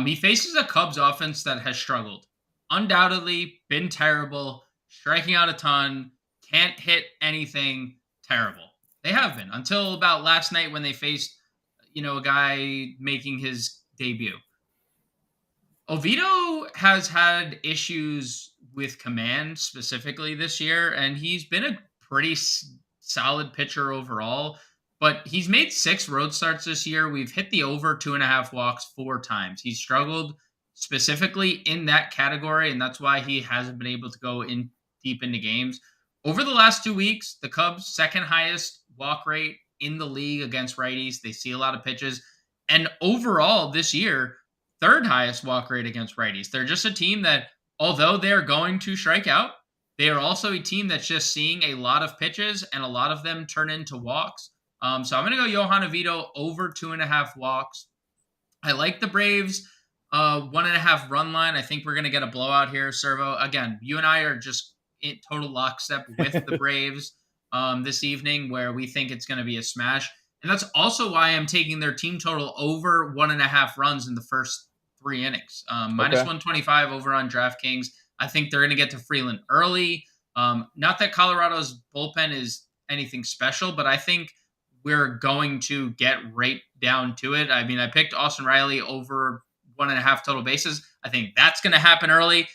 He faces a Cubs offense that has struggled. Undoubtedly been terrible, striking out a ton, can't hit anything, terrible. They have been until about last night when they faced, a guy making his debut. Oviedo has had issues with command specifically this year, and he's been a pretty solid pitcher overall, but he's made 6 road starts this year. We've hit the over 2.5 walks 4 times. He's struggled specifically in that category, and that's why he hasn't been able to go in deep into games. Over the last 2 weeks, the Cubs' second highest walk rate in the league against righties. They see a lot of pitches. And overall this year, 3rd highest walk rate against righties. They're just a team that, although they're going to strike out, they are also a team that's just seeing a lot of pitches and a lot of them turn into walks. So I'm going to go Johan Oviedo over 2.5 walks. I like the Braves 1.5 run line. I think we're going to get a blowout here, Servo. Again, you and I are just in total lockstep with the Braves this evening, where we think it's going to be a smash. And that's also why I'm taking their team total over 1.5 runs in the first 3 innings. Minus 125 over on DraftKings. I think they're going to get to Freeland early. Not that Colorado's bullpen is anything special, but I think we're going to get right down to it. I mean, I picked Austin Riley over 1.5 total bases. I think that's going to happen early.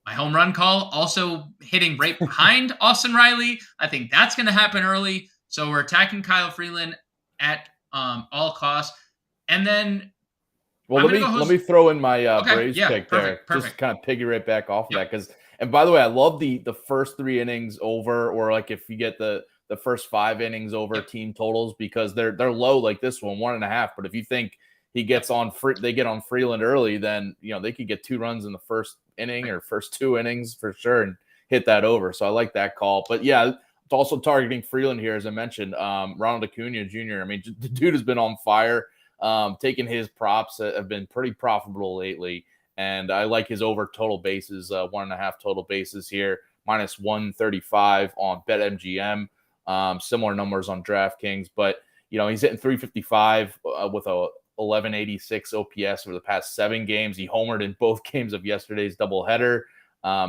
My home run call also hitting right behind Austin Riley. I think that's going to happen early. So we're attacking Kyle Freeland at all costs. And then well, let me throw in my Braves pick there. Perfect. Just kind of piggy right back off of that. Because, and by the way, I love the first 3 innings over, or like if you get the first 5 innings over team totals, because they're low like this one, 1.5. But if you think they get on Freeland early, then they could get 2 runs in the first inning or first 2 innings for sure and hit that over. So I like that call. But yeah, it's also targeting Freeland here, as I mentioned. Ronald Acuna Jr. I mean, the dude has been on fire. Taking his props have been pretty profitable lately, and I like his over total bases, 1.5 total bases here, minus 135 on BetMGM. Similar numbers on DraftKings, but he's hitting 355 with a 1186 OPS over the past 7 games. He homered in both games of yesterday's doubleheader.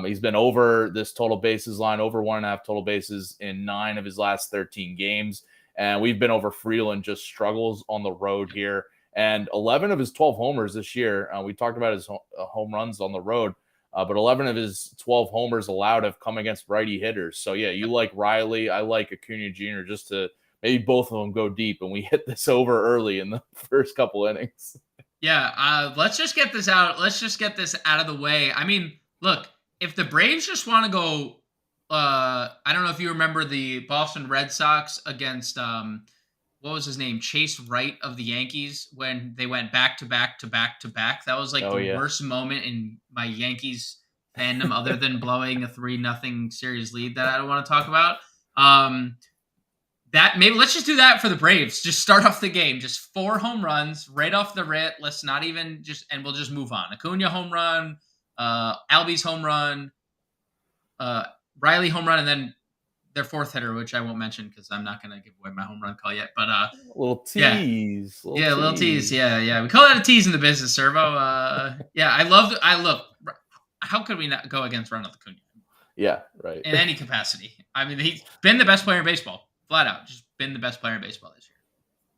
He's been over this total bases line, over 1.5 total bases in 9 of his last 13 games. And we've been over Freeland, just struggles on the road here. And 11 of his 12 homers this year, we talked about his home runs on the road, but 11 of his 12 homers allowed have come against righty hitters. So, yeah, you like Riley. I like Acuna Jr. just to maybe both of them go deep, and we hit this over early in the first couple innings. Yeah, let's just get this out. Let's just get this out of the way. I mean, look, if the Braves just want to go I don't know if you remember the Boston Red Sox against what was his name? Chase Wright of the Yankees, when they went back to back to back to back. That was like worst moment in my Yankees fandom other than blowing a 3-0 series lead that I don't want to talk about. That maybe let's just do that for the Braves. Just start off the game. Just 4 home runs right off the rip. Let's not even and we'll just move on. Acuna home run, Albies home run, Riley home run, and then their 4th hitter, which I won't mention because I'm not going to give away my home run call yet. But little tease, little tease, yeah. We call that a tease in the business, Servo. I love. How could we not go against Ronald Acuna? Yeah, right. In any capacity, I mean, he's been the best player in baseball, flat out. Just been the best player in baseball this year.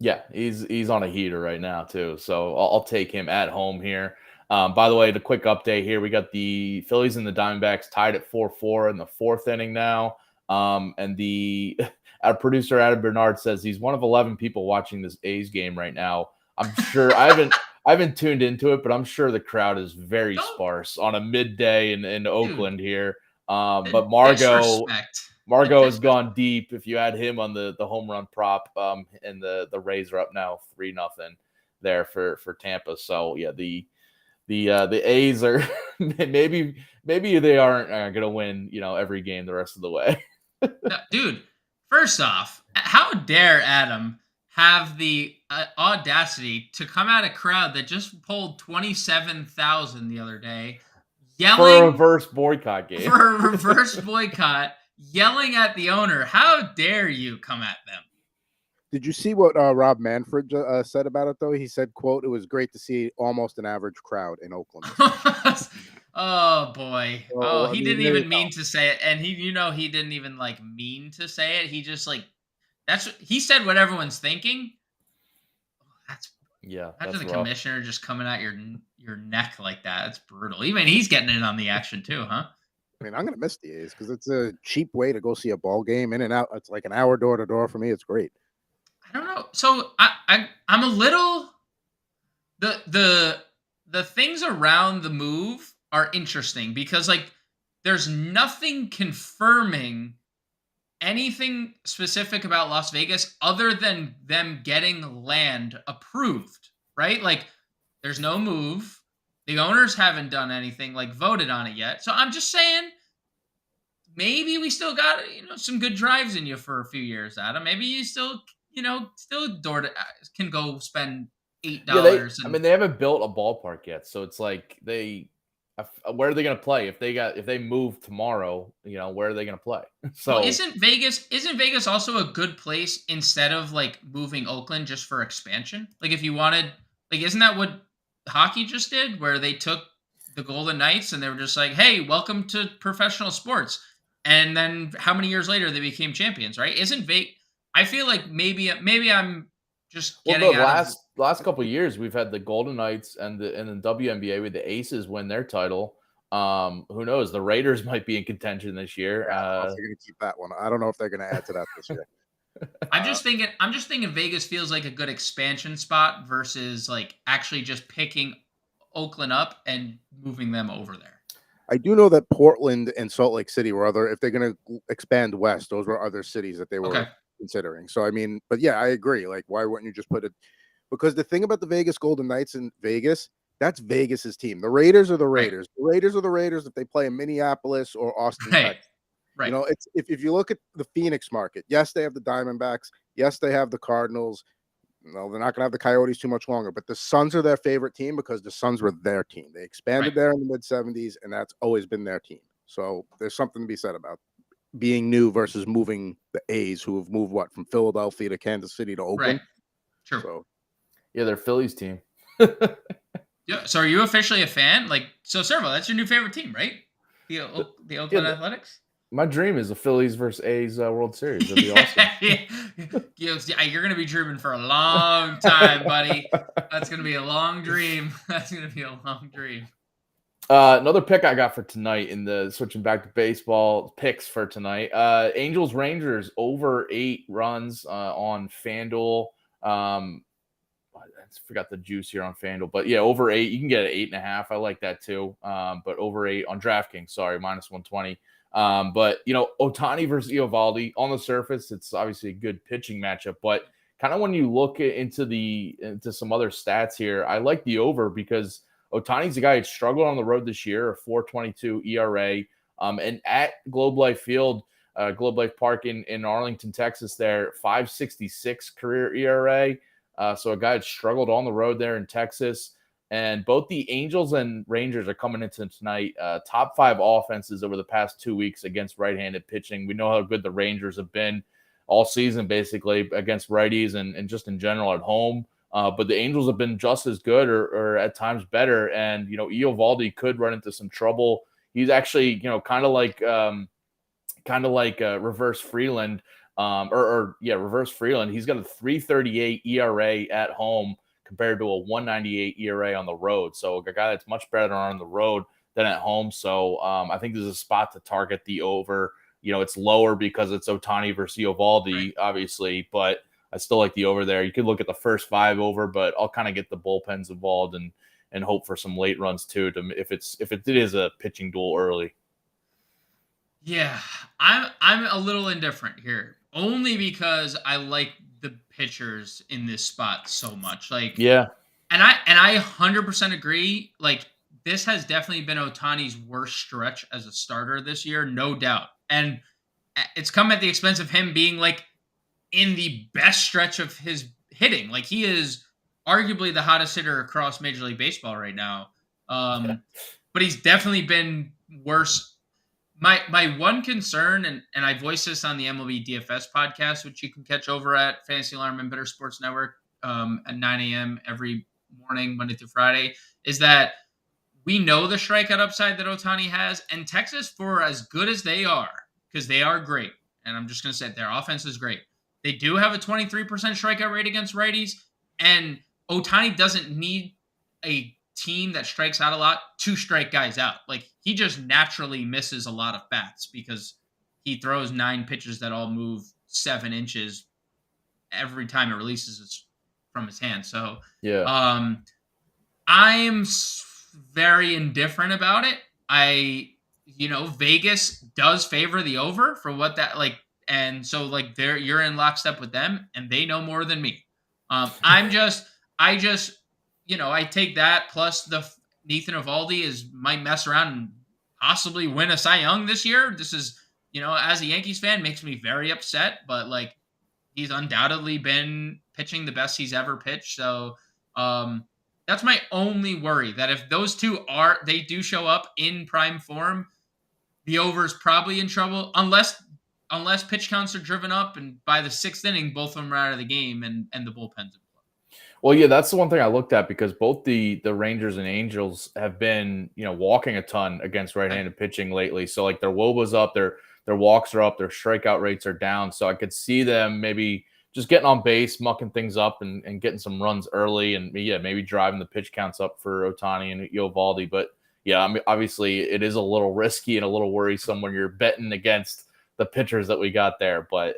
Yeah, he's on a heater right now too. So I'll take him at home here. By the way, the quick update here, we got the Phillies and the Diamondbacks tied at 4-4 in the 4th inning now. And our producer, Adam Bernard, says he's one of 11 people watching this A's game right now. I'm sure I haven't tuned into it, but I'm sure the crowd is very sparse on a midday in Oakland here. But Margot has gone deep. If you add him on the home run prop, and the Rays are up now 3-0 there for Tampa. So yeah, the A's are maybe they aren't going to win, every game the rest of the way. No, dude, first off, how dare Adam have the audacity to come at a crowd that just pulled 27,000 the other day, yelling for a reverse boycott game. For a reverse boycott, yelling at the owner. How dare you come at them? Did you see what Rob Manfred said about it, though? He said, quote, "It was great to see almost an average crowd in Oakland." Oh, boy. He didn't even mean to say it. And he didn't even, mean to say it. He just, he said what everyone's thinking. That's the commissioner just coming at your neck like that. It's brutal. Even he's getting in on the action, too, huh? I mean, I'm going to miss the A's because it's a cheap way to go see a ball game in and out. It's like an hour door to door for me. It's great. I don't know. So I'm a little the things around the move are interesting because there's nothing confirming anything specific about Las Vegas other than them getting land approved, right? There's no move. The owners haven't done anything, voted on it yet. So I'm just saying maybe we still got, some good drives in you for a few years, Adam. Maybe you still can go spend $8. They haven't built a ballpark yet, so it's where are they going to play if they move tomorrow? Where are they going to play? So well, isn't Vegas also a good place instead of moving Oakland just for expansion? If you wanted, isn't that what hockey just did, where they took the Golden Knights, and they were just like, "Hey, welcome to professional sports." And then how many years later they became champions, right? Isn't Vegas? I feel like maybe I'm just Well, the getting out of. last couple of years, we've had the Golden Knights and the WNBA with the Aces win their title. Who knows? The Raiders might be in contention this year. Yeah, I don't know if they're going to keep that one. I don't know if they're going to add to that this year. I'm just thinking Vegas feels like a good expansion spot versus like actually just picking Oakland up and moving them over there. I do know that Portland and Salt Lake City were other, if they're going to expand west, those were other cities that they were Okay. considering. So, I mean, but yeah, I agree. Like, why wouldn't you just put it? Because the thing about the Vegas Golden Knights in Vegas, that's Vegas's team. The Raiders are the Raiders. Right. The Raiders are the Raiders if they play in Minneapolis or Austin, Right. Texas. Right. You know, it's if you look at the Phoenix market, yes, they have the Diamondbacks. Yes, they have the Cardinals. No, they're not going to have the Coyotes too much longer, but the Suns are their favorite team because the Suns were their team. They expanded there in the mid-'70s, and that's always been their team. So there's something to be said about being new versus moving the A's, who have moved, from Philadelphia to Kansas City to Oakland. Right. Sure. So, yeah, they're Phillies team. Yeah. So are you officially a fan? Like, so Servo, that's your new favorite team, right? The Oakland Athletics? My dream is a Phillies versus A's World Series. That'd be awesome. Yeah, you're going to be dreaming for a long time, buddy. That's going to be a long dream. That's going to be a long dream. Another pick I got for tonight in the switching back to baseball picks for tonight. Angels Rangers over 8 runs on FanDuel. I forgot the juice here on FanDuel, but yeah, over 8. You can get it 8.5. I like that too. But over 8 on DraftKings. Sorry, -120. But you know, Ohtani versus Eovaldi on the surface, it's obviously a good pitching matchup. But kind of when you look into some other stats here, I like the over because Ohtani's a guy who struggled on the road this year, a 4.22 ERA, and at Globe Life Field, Globe Life Park in Arlington, Texas, there 5.66 career ERA. So a guy that struggled on the road there in Texas. And both the Angels and Rangers are coming into tonight. Top 5 offenses over the past 2 weeks against right-handed pitching. We know how good the Rangers have been all season, basically, against righties and just in general at home. But the Angels have been just as good or at times better. And, you know, Eovaldi could run into some trouble. He's actually, you know, kind of like reverse Freeland. Reverse Freeland. He's got a 3.38 ERA at home compared to a 1.98 ERA on the road. So a guy that's much better on the road than at home. So I think there's a spot to target the over. You know, it's lower because it's Ohtani versus Eovaldi, obviously, but I still like the over there. You could look at the first 5 over, but I'll kind of get the bullpens involved and hope for some late runs too. If it is a pitching duel early. Yeah, I'm a little indifferent here, only because I like the pitchers in this spot so much. Like, yeah, and I 100% agree. Like, this has definitely been Ohtani's worst stretch as a starter this year, no doubt. And it's come at the expense of him being like in the best stretch of his hitting. Like, he is arguably the hottest hitter across Major League Baseball right now. But he's definitely been worse. My one concern, and I voiced this on the MLB DFS podcast, which you can catch over at Fantasy Alarm and Better Sports Network at 9 a.m. every morning, Monday through Friday, is that we know the strikeout upside that Ohtani has, and Texas, for as good as they are, because they are great, and I'm just going to say it, their offense is great. They do have a 23% strikeout rate against righties, and Ohtani doesn't need a team that strikes out a lot to strike guys out. Like, he just naturally misses a lot of bats because he throws 9 pitches that all move 7 inches every time it releases from his hand. So yeah, I'm very indifferent about it. Vegas does favor the over for what that like, and so like you're in lockstep with them, and they know more than me. I take that plus the Nathan Eovaldi might mess around and possibly win a Cy Young this year. This is, as a Yankees fan, makes me very upset, but like, he's undoubtedly been pitching the best he's ever pitched. So that's my only worry, that if those two they do show up in prime form, the over's probably in trouble unless pitch counts are driven up and by the 6th inning, both of them are out of the game and the bullpen's in play. Well, yeah, that's the one thing I looked at because both the Rangers and Angels have been, walking a ton against right-handed pitching lately. So like their WOBA's up, their walks are up, their strikeout rates are down. So I could see them maybe just getting on base, mucking things up, and getting some runs early, and yeah, maybe driving the pitch counts up for Ohtani and Eovaldi. But yeah, I mean, obviously it is a little risky and a little worrisome when you're betting against the pitchers that we got there. But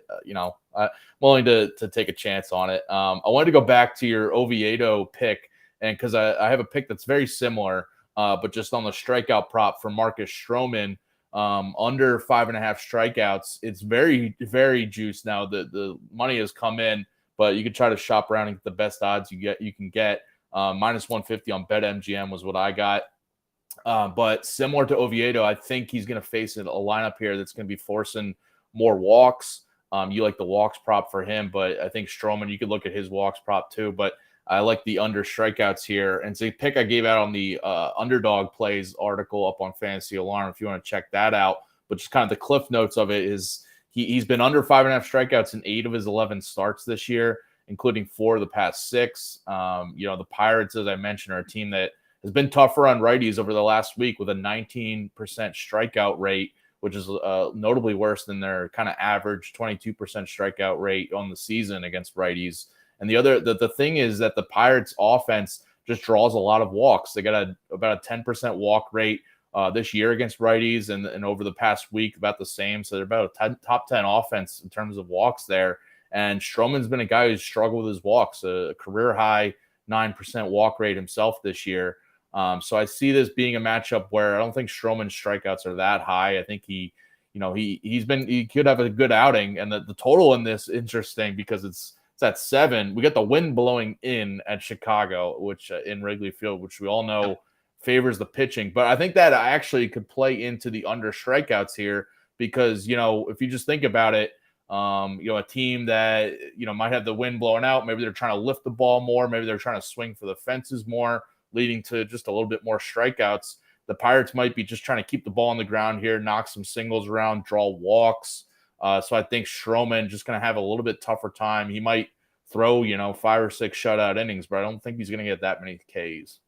I'm willing to take a chance on it. I wanted to go back to your Oviedo pick, and because I have a pick that's very similar, but just on the strikeout prop for Marcus Stroman, under 5.5 strikeouts. It's very, very juiced now. The money has come in, but you can try to shop around and get the best odds you can get. Minus 150 on BetMGM was what I got. But similar to Oviedo, I think he's going to face a lineup here that's going to be forcing more walks. You like the walks prop for him, but I think Stroman, you could look at his walks prop too. But I like the under strikeouts here. And it's a pick I gave out on the Underdog Plays article up on Fantasy Alarm if you want to check that out. But just kind of the cliff notes of it is he's been under 5.5 strikeouts in 8 of his 11 starts this year, including 4 of the past 6. The Pirates, as I mentioned, are a team that has been tougher on righties over the last week with a 19% strikeout rate, which is notably worse than their kind of average 22% strikeout rate on the season against righties. And the thing is that the Pirates offense just draws a lot of walks. They got about a 10% walk rate this year against righties, and over the past week about the same. So they're about a top 10 offense in terms of walks there. And Stroman's been a guy who's struggled with his walks, a career high 9% walk rate himself this year. So I see this being a matchup where I don't think Stroman's strikeouts are that high. I think he could have a good outing, and the total in this interesting because it's at 7. We got the wind blowing in at Chicago, which in Wrigley Field, which we all know favors the pitching. But I think that actually could play into the under strikeouts here because if you just think about it, a team that might have the wind blowing out, maybe they're trying to lift the ball more, maybe they're trying to swing for the fences more, leading to just a little bit more strikeouts. The Pirates might be just trying to keep the ball on the ground here, knock some singles around, draw walks. So I think Stroman just going to have a little bit tougher time. He might throw, 5 or 6 shutout innings, but I don't think he's going to get that many Ks.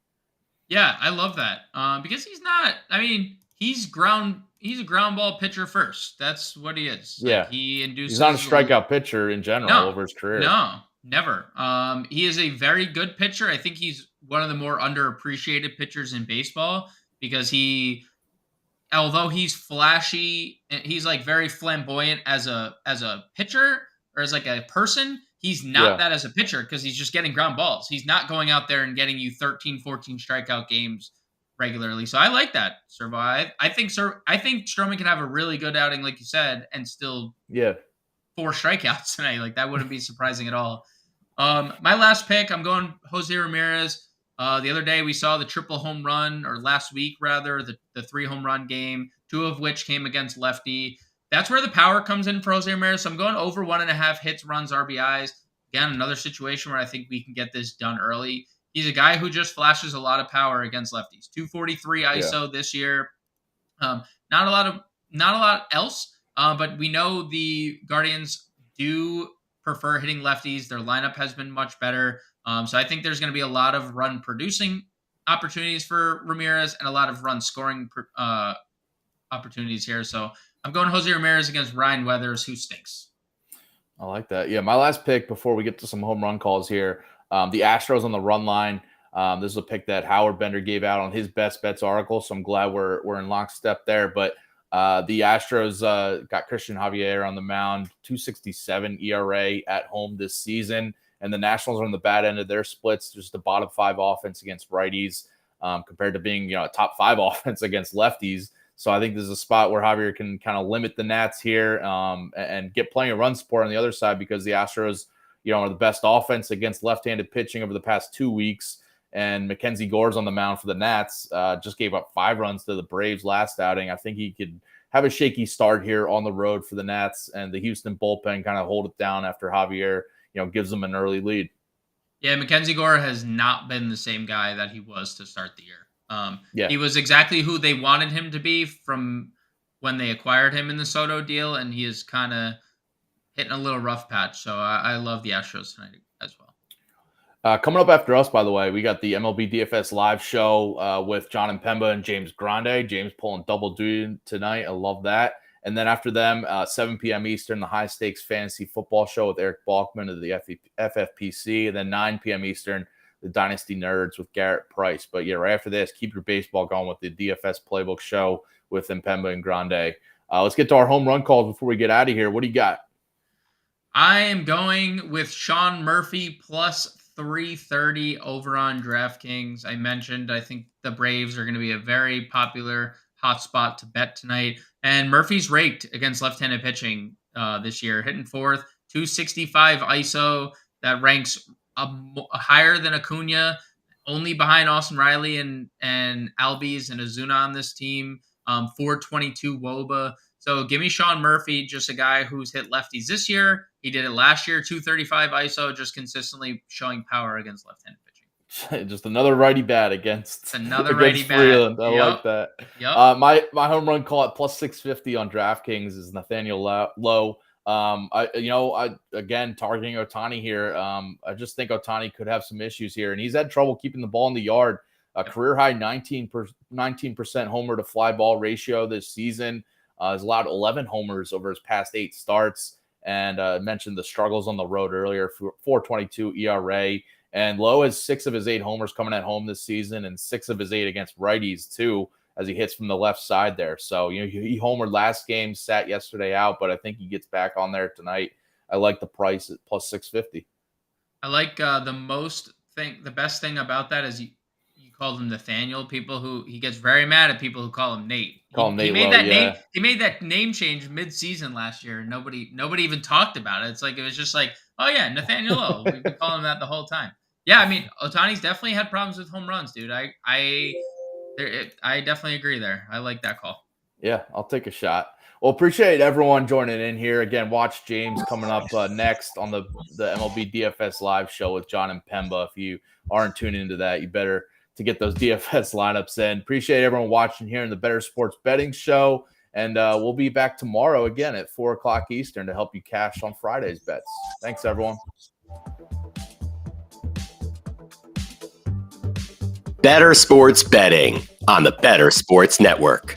Yeah, I love that because he's not. I mean, he's a ground ball pitcher first. That's what he is. Yeah, he induces. He's not a strikeout pitcher in general over his career. No, never. He is a very good pitcher. I think he's one of the more underappreciated pitchers in baseball because although he's flashy, he's like very flamboyant as a pitcher or as like a person. He's not that as a pitcher because he's just getting ground balls. He's not going out there and getting you 13, 14 strikeout games regularly. So I like that, Servo. I think Stroman can have a really good outing, like you said, and still 4 strikeouts tonight. Like that wouldn't be surprising at all. My last pick, I'm going Jose Ramirez. The other day we saw the triple home run, or last week rather, the 3 home run game, 2 of which came against lefty. That's where the power comes in for Jose Ramirez. So I'm going over 1.5 hits, runs, RBIs. Again, another situation where I think we can get this done early. He's a guy who just flashes a lot of power against lefties. 243 ISO this year. Not a lot else. But we know the Guardians do prefer hitting lefties. Their lineup has been much better. So I think there's going to be a lot of run producing opportunities for Ramirez and a lot of run scoring opportunities here. So I'm going Jose Ramirez against Ryan Weathers, who stinks. I like that. Yeah, my last pick before we get to some home run calls here, the Astros on the run line. This is a pick that Howard Bender gave out on his Best Bets article, so I'm glad we're in lockstep there. But the Astros got Christian Javier on the mound, 2.67 ERA at home this season, and the Nationals are on the bad end of their splits, just a bottom 5 offense against righties compared to being a top 5 offense against lefties. So I think this is a spot where Javier can kind of limit the Nats here and get plenty of run support on the other side because the Astros, are the best offense against left-handed pitching over the past 2 weeks. And Mackenzie Gore's on the mound for the Nats, just gave up 5 runs to the Braves last outing. I think he could have a shaky start here on the road for the Nats, and the Houston bullpen kind of hold it down after Javier, gives them an early lead. Yeah, Mackenzie Gore has not been the same guy that he was to start the year. He was exactly who they wanted him to be from when they acquired him in the Soto deal, and he is kind of hitting a little rough patch. So I love the Astros tonight as well. Coming up after us, by the way, we got the MLB DFS live show with John and Pemba and James Grande. James pulling double duty tonight. I love that. And then after them, 7 p.m. Eastern, the high stakes fantasy football show with Eric Balkman of the FFPC. And then 9 p.m. Eastern, the Dynasty Nerds with Garrett Price. But yeah, right after this, keep your baseball going with the DFS playbook show with Pemba and Grande. Let's get to our home run calls before we get out of here. What do you got? I am going with Sean Murphy plus 330 over on DraftKings. I mentioned I think the Braves are going to be a very popular hotspot to bet tonight. And Murphy's raked against left-handed pitching this year, hitting fourth, 265 ISO. That ranks higher than Acuna, only behind Austin Riley and Albies and Ozuna on this team. 422 WOBA. So give me Sean Murphy, just a guy who's hit lefties this year. He did it last year, 235 ISO, just consistently showing power against left-handed pitching. Just another righty bat against righty bat. Freeland. I like that. Yep. My home run call at plus 650 on DraftKings is Nathaniel Lowe. Again targeting Ohtani here. I just think Ohtani could have some issues here, and he's had trouble keeping the ball in the yard. A career high 19% homer to fly ball ratio this season. Has allowed 11 homers over his past 8 starts, and mentioned the struggles on the road earlier. 4.22 ERA, and Lowe has 6 of his 8 homers coming at home this season, and 6 of his 8 against righties too, as he hits from the left side there. So he homered last game, sat yesterday out, but I think he gets back on there tonight. I like the price at plus 650. I like the best thing about that is you called him Nathaniel. He gets very mad at people who call him Nate. He made that name change mid-season last year, and nobody even talked about it. It's like it was just like, oh yeah, Nathaniel Lowe. We've been calling him that the whole time. Yeah, I mean, Ohtani's definitely had problems with home runs, dude. I definitely agree there. I like that call. Yeah, I'll take a shot. Well, appreciate everyone joining in here. Again, watch James coming up next on the MLB DFS live show with John and Pemba. If you aren't tuning into that, you better to get those DFS lineups in. Appreciate everyone watching here in the Better Sports Betting Show. And we'll be back tomorrow again at 4 o'clock Eastern to help you cash on Friday's bets. Thanks, everyone. Better Sports Betting on the Better Sports Network.